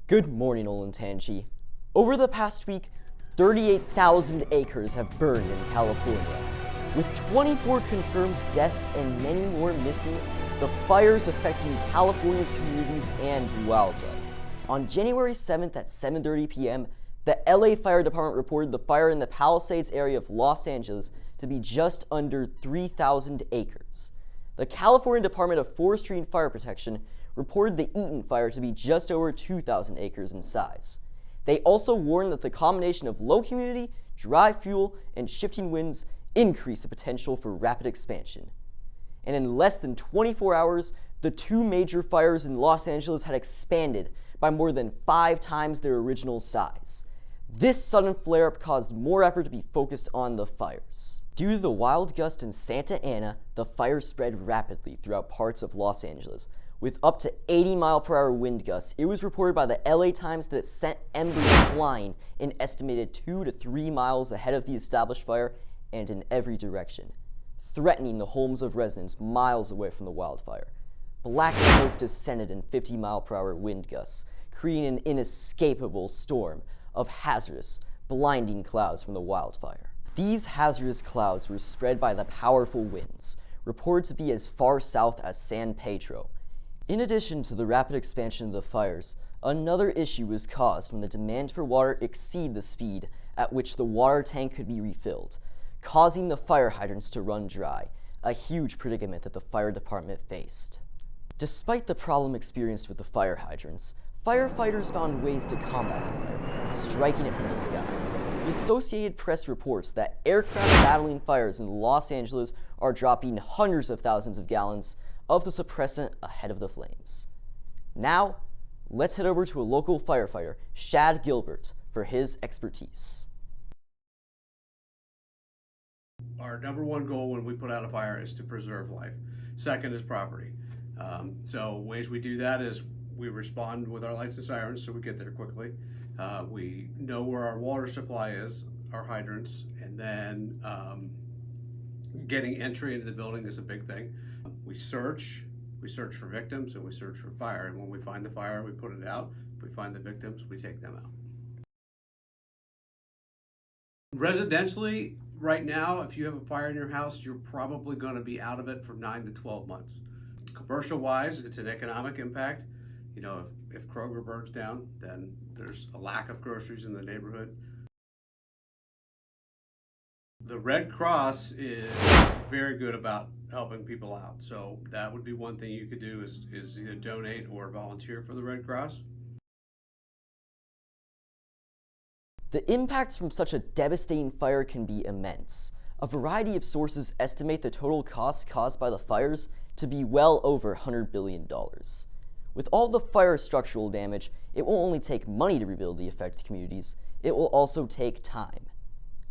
Good morning, Olin Tangy. Over the past week, 38,000 acres have burned in California. With 24 confirmed deaths and many more missing, the fires affecting California's communities and wildlife. On January 7th at 7:30 p.m., the LA Fire Department reported the fire in the Palisades area of Los Angeles to be just under 3,000 acres. The California Department of Forestry and Fire Protection reported the Eaton fire to be just over 2,000 acres in size. They also warned that the combination of low humidity, dry fuel, and shifting winds increase the potential for rapid expansion. And in less than 24 hours, the two major fires in Los Angeles had expanded by more than 5 times their original size. This sudden flare-up caused more effort to be focused on the fires. Due to the wild gust in Santa Ana, the fire spread rapidly throughout parts of Los Angeles. With up to 80-mile-per-hour wind gusts, it was reported by the LA Times that it sent embers flying an estimated 2 to 3 miles ahead of the established fire and in every direction, threatening the homes of residents miles away from the wildfire. Black smoke descended in 50-mile-per-hour wind gusts, creating an inescapable storm of hazardous, blinding clouds from the wildfire. These hazardous clouds were spread by the powerful winds, reported to be as far south as San Pedro. In addition to the rapid expansion of the fires, another issue was caused when the demand for water exceeded the speed at which the water tank could be refilled, causing the fire hydrants to run dry, a huge predicament that the fire department faced. Despite the problem experienced with the fire hydrants, firefighters found ways to combat the fire, striking it from the sky. The Associated Press reports that aircraft battling fires in Los Angeles are dropping hundreds of thousands of gallons of the suppressant ahead of the flames. Now, let's head over to a local firefighter, Shad Gilbert, for his expertise. Our number one goal when we put out a fire is to preserve life. Second is property. So ways we do that is we respond with our lights and sirens so we get there quickly. We know where our water supply is, our hydrants, and then getting entry into the building is a big thing. We search for victims, and we search for fire. And when we find the fire, we put it out. If we find the victims, we take them out. Residentially, right now, if you have a fire in your house, you're probably going to be out of it for 9 to 12 months. Commercial-wise, it's an economic impact. You know, if Kroger burns down, then there's a lack of groceries in the neighborhood. The Red Cross is very good about helping people out. So that would be one thing you could do is either donate or volunteer for the Red Cross. The impacts from such a devastating fire can be immense. A variety of sources estimate the total costs caused by the fires to be well over $100 billion. With all the fire structural damage, it won't only take money to rebuild the affected communities, it will also take time.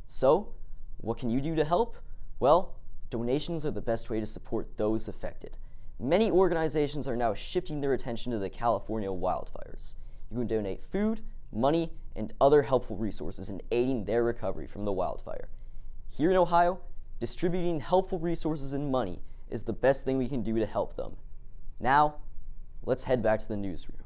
So, what can you do to help? Well, donations are the best way to support those affected. Many organizations are now shifting their attention to the California wildfires. You can donate food, money, and other helpful resources in aiding their recovery from the wildfire. Here in Ohio, distributing helpful resources and money is the best thing we can do to help them. Now, let's head back to the newsroom.